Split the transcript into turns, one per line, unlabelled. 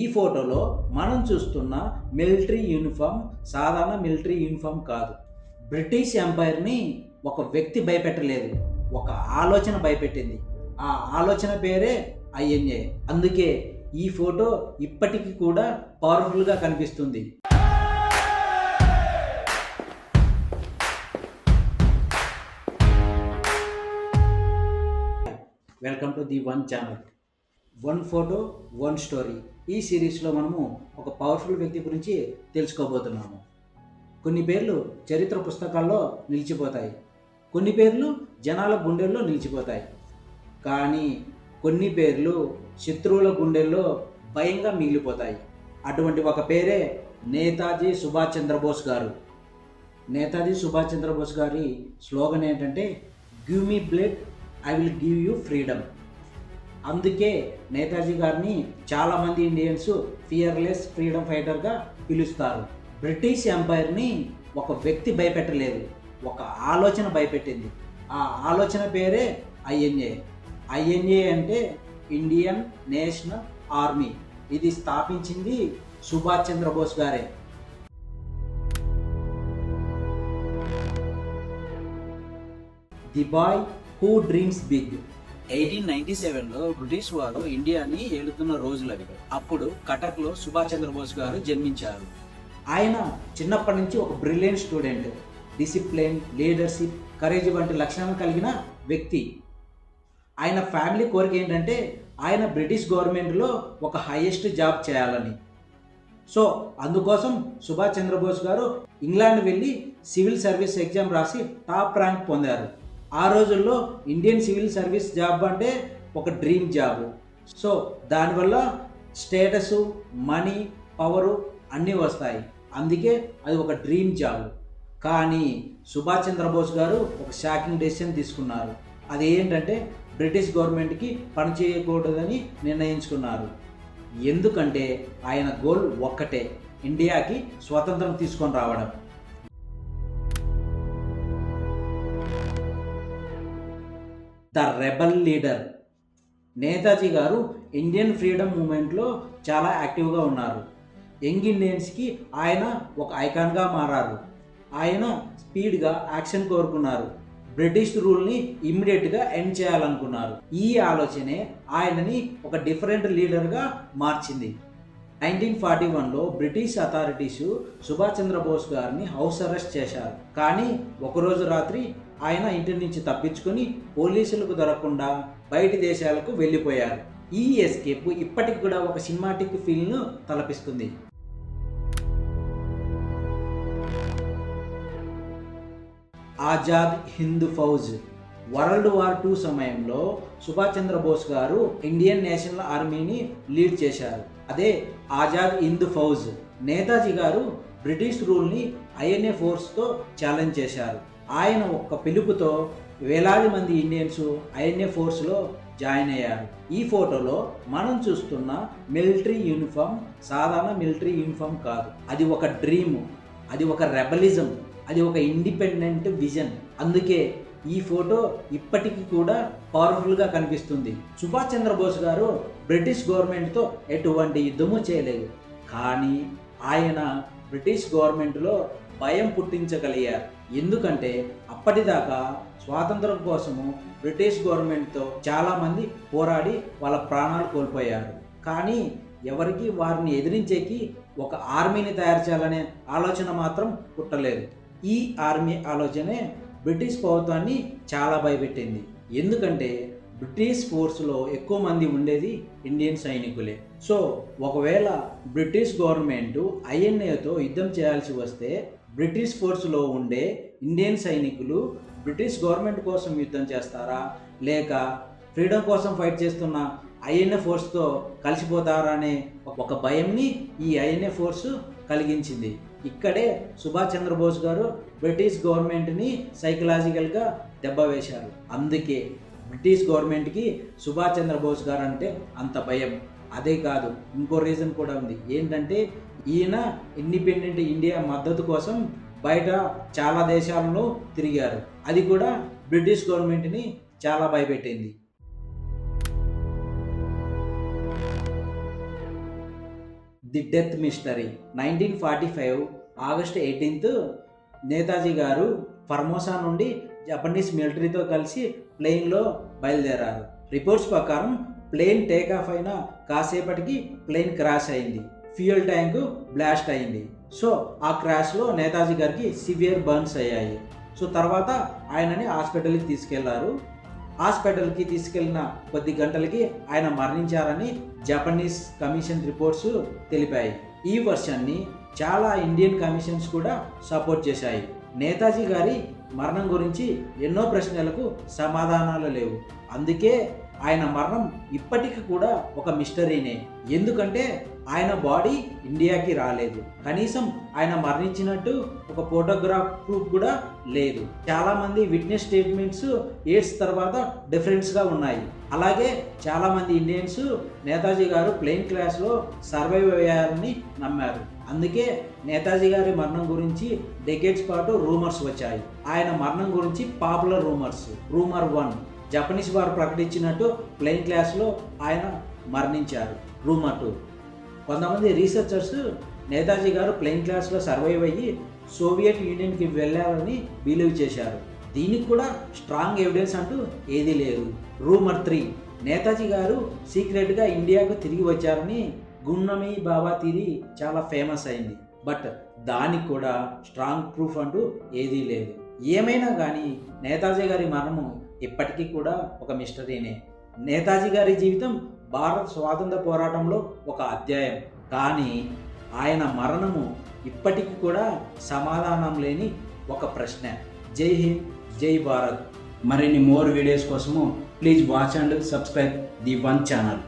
ఈ ఫోటోలో మనం చూస్తున్న మిలిటరీ యూనిఫామ్ సాధారణ మిలిటరీ యూనిఫామ్ కాదు. బ్రిటిష్ ఎంపైర్ని ఒక వ్యక్తి భయపెట్టలేదు, ఒక ఆలోచన భయపెట్టింది. ఆ ఆలోచన పేరే ఐఎన్ఏ. అందుకే ఈ ఫోటో ఇప్పటికీ కూడా పవర్ఫుల్గా కనిపిస్తుంది. Welcome to the one channel. One photo one story. ఈ సిరీస్లో మనము ఒక పవర్ఫుల్ వ్యక్తి గురించి తెలుసుకోబోతున్నాము. కొన్ని పేర్లు చరిత్ర పుస్తకాల్లో నిలిచిపోతాయి, కొన్ని పేర్లు జనాల గుండెల్లో నిలిచిపోతాయి. కానీ కొన్ని పేర్లు శత్రువుల గుండెల్లో భయంగా మిగిలిపోతాయి. అటువంటి ఒక పేరే నేతాజీ సుభాష్ చంద్రబోస్ గారు. నేతాజీ సుభాష్ చంద్రబోస్ గారి స్లోగన్ ఏంటంటే, give me blood, I will give you freedom. అందుకే నేతాజీ గారిని చాలామంది ఇండియన్స్ ఫియర్లెస్ ఫ్రీడమ్ ఫైటర్గా పిలుస్తారు. బ్రిటిష్ ఎంపైర్ని ఒక వ్యక్తి భయపెట్టలేదు, ఒక ఆలోచన భయపెట్టింది. ఆ ఆలోచన పేరే ఐఎన్ఏ. ఐఎన్ఏ అంటే ఇండియన్ నేషనల్ ఆర్మీ. ఇది స్థాపించింది సుభాష్ చంద్రబోస్ గారే. The boy who dreams big. 1897లో బ్రిటిష్ వారు ఇండియాని ఏలుతున్న రోజులవి. అప్పుడు కటక్లో సుభాష్ చంద్రబోస్ గారు జన్మించారు. ఆయన చిన్నప్పటి నుంచి ఒక brilliant student, discipline, leadership, courage వంటి లక్షణాలు కలిగిన వ్యక్తి. ఆయన ఫ్యామిలీ కోరిక ఏంటంటే ఆయన బ్రిటిష్ గవర్నమెంట్లో ఒక హైయెస్ట్ జాబ్ చేయాలని. సో అందుకోసం సుభాష్ చంద్రబోస్ గారు ఇంగ్లాండ్ వెళ్ళి సివిల్ సర్వీస్ ఎగ్జామ్ రాసి టాప్ ర్యాంక్ పొందారు. ఆ రోజుల్లో ఇండియన్ సివిల్ సర్వీస్ జాబ్ అంటే ఒక డ్రీమ్ జాబ్. సో దానివల్ల స్టేటస్, మనీ, పవరు అన్నీ వస్తాయి. అందుకే అది ఒక డ్రీమ్ జాబ్. కానీ సుభాష్ చంద్రబోస్ గారు ఒక షాకింగ్ డెసిషన్ తీసుకున్నారు. అది ఏంటంటే బ్రిటిష్ గవర్నమెంట్కి పనిచేయకూడదని నిర్ణయించుకున్నారు. ఎందుకంటే ఆయన గోల్ ఒక్కటే, ఇండియాకి స్వతంత్రం తీసుకొని రావడం. The rebel leader. నేతాజీ గారు ఇండియన్ ఫ్రీడమ్ మూమెంట్లో చాలా యాక్టివ్గా ఉన్నారు. యంగ్ ఇండియన్స్కి ఆయన ఒక ఐకాన్గా మారారు. ఆయన స్పీడ్గా యాక్షన్ కోరుకున్నారు. బ్రిటిష్ రూల్ని ఇమ్మీడియట్గా ఎండ్ చేయాలనుకున్నారు. ఈ ఆలోచనే ఆయనని ఒక డిఫరెంట్ లీడర్గా మార్చింది. 1941లో బ్రిటిష్ అథారిటీస్ సుభాష్ చంద్రబోస్ గారిని హౌస్ అరెస్ట్ చేశారు. కానీ ఒకరోజు రాత్రి ఆయన ఇంటి నుంచి తప్పించుకొని పోలీసులకు దొరకకుండా బయటి దేశాలకు వెళ్ళిపోయారు. ఈ ఎస్కేప్ ఇప్పటికి కూడా ఒక సినిమాటిక్ ఫీల్ను తలపిస్తుంది. Azad Hind Fauj. World war II సమయంలో సుభాష్ చంద్రబోస్ గారు ఇండియన్ నేషనల్ ఆర్మీని లీడ్ చేశారు. అదే ఆజాద్ హింద్ ఫౌజ్. నేతాజీ గారు బ్రిటిష్ రూల్ని ఐఎన్ఏ ఫోర్స్తో ఛాలెంజ్ చేశారు. ఆయన ఒక్క పిలుపుతో వేలాది మంది ఇండియన్స్ ఐఎన్ఏ ఫోర్స్లో జాయిన్ అయ్యారు. ఈ ఫోటోలో మనం చూస్తున్న మిలిటరీ యూనిఫామ్ సాధారణ మిలిటరీ యూనిఫామ్ కాదు. అది ఒక డ్రీమ్, అది ఒక రెబలిజం, అది ఒక ఇండిపెండెంట్ విజన్. అందుకే ఈ ఫోటో ఇప్పటికీ కూడా పవర్ఫుల్గా కనిపిస్తుంది. సుభాష్ చంద్రబోస్ గారు బ్రిటిష్ గవర్నమెంట్తో ఎటువంటి యుద్ధము చేయలేదు, కానీ ఆయన బ్రిటిష్ గవర్నమెంట్లో భయం పుట్టించగలిగారు. ఎందుకంటే అప్పటిదాకా స్వాతంత్రం కోసము బ్రిటిష్ గవర్నమెంట్తో చాలామంది పోరాడి వాళ్ళ ప్రాణాలు కోల్పోయారు. కానీ ఎవరికి వారిని ఎదిరించేకి ఒక ఆర్మీని తయారు చేయాలనే ఆలోచన మాత్రం పుట్టలేదు. ఈ ఆర్మీ ఆలోచనే బ్రిటిష్ ప్రభుత్వాన్ని చాలా భయపెట్టింది. ఎందుకంటే బ్రిటిష్ ఫోర్స్లో ఎక్కువ మంది ఉండేది ఇండియన్ సైనికులే. సో ఒకవేళ బ్రిటిష్ గవర్నమెంట్ ఐఎన్ఏతో యుద్ధం చేయాల్సి వస్తే బ్రిటిష్ ఫోర్స్లో ఉండే ఇండియన్ సైనికులు బ్రిటిష్ గవర్నమెంట్ కోసం యుద్ధం చేస్తారా, లేక ఫ్రీడమ్ కోసం ఫైట్ చేస్తున్న ఐఎన్ఏ ఫోర్స్తో కలిసిపోతారా అనే ఒక భయంని ఈ ఐఎన్ఏ ఫోర్స్ కలిగించింది. ఇక్కడే సుభాష్ చంద్రబోస్ గారు బ్రిటిష్ గవర్నమెంట్ని సైకలాజికల్గా దెబ్బ వేశారు. అందుకే బ్రిటిష్ గవర్నమెంట్కి సుభాష్ చంద్రబోస్ గారు అంటే అంత భయం. అదే కాదు, ఇంకో రీజన్ కూడా ఉంది. ఏంటంటే ఈయన ఇండిపెండెంట్ ఇండియా మద్దతు కోసం బయట చాలా దేశాలలో తిరిగారు. అది కూడా బ్రిటిష్ గవర్నమెంట్ని చాలా భయపెట్టింది. The death mystery. 1945 August 18 Netaji గారు ఫర్మోసా నుండి జపనీస్ మిలిటరీతో కలిసి ప్లేన్లో బయలుదేరారు. రిపోర్ట్స్ ప్రకారం ప్లేన్ టేక్ ఆఫ్ అయిన కాసేపటికి ప్లేన్ క్రాష్ అయింది. ఫ్యూయల్ ట్యాంకు బ్లాస్ట్ అయింది. సో ఆ క్రాష్లో నేతాజీ గారికి సివియర్ బర్న్స్ అయ్యాయి. సో తర్వాత ఆయనని హాస్పిటల్కి తీసుకెళ్లారు. హాస్పిటల్కి తీసుకెళ్లిన కొద్ది గంటలకి ఆయన మరణించారని జపనీస్ కమిషన్ రిపోర్ట్స్ తెలిపాయి. ఈ వర్షన్ని చాలా ఇండియన్ కమిషన్స్ కూడా సపోర్ట్ చేశాయి. నేతాజీ గారి మరణం గురించి ఎన్నో ప్రశ్నలకు సమాధానాలు లేవు. అందుకే ఆయన మరణం ఇప్పటికీ కూడా ఒక మిస్టరీనే. ఎందుకంటే ఆయన బాడీ ఇండియాకి రాలేదు. కనీసం ఆయన మరణించినట్టు ఒక ఫోటోగ్రాఫ్ ప్రూఫ్ కూడా లేదు. చాలా మంది విట్నెస్ స్టేట్మెంట్స్ ఎయిడ్స్ తర్వాత డిఫరెన్స్గా ఉన్నాయి. అలాగే చాలా మంది ఇండియన్స్ నేతాజీ గారు ప్లేన్ క్రాష్లో సర్వైవ్ అయ్యారని నమ్మారు. అందుకే నేతాజీ గారి మరణం గురించి డెకేడ్స్ పాటు రూమర్స్ వచ్చాయి. ఆయన మరణం గురించి పాపులర్ రూమర్స్. రూమర్ 1, జపనీస్ వారు ప్రకటించినట్టు ప్లేన్ క్రాష్లో ఆయన మరణించారు. రూమర్ 2, కొంతమంది రీసెర్చర్స్ నేతాజీ గారు ప్లేన్ క్రాష్లో సర్వైవ్ అయ్యి సోవియట్ యూనియన్కి వెళ్ళారని బిలీవ్ చేశారు. దీనికి కూడా స్ట్రాంగ్ ఎవిడెన్స్ అంటూ ఏదీ లేదు. రూమర్ 3, నేతాజీ గారు సీక్రెట్గా ఇండియాకు తిరిగి వచ్చారని గున్నమి బాబా థియరీ చాలా ఫేమస్ అయింది. బట్ దానికి కూడా స్ట్రాంగ్ ప్రూఫ్ అంటూ ఏదీ లేదు. ఏమైనా కానీ నేతాజీ గారి మరణం ఇప్పటికీ కూడా ఒక మిస్టరీనే. నేతాజీ గారి జీవితం భారత స్వాతంత్ర పోరాటంలో ఒక అధ్యాయం. కానీ ఆయన మరణము ఇప్పటికీ కూడా సమాధానం లేని ఒక ప్రశ్న. జై హింద్, జై భారత్. మరిన్ని మోర్ వీడియోస్ కోసము please watch and subscribe the one channel.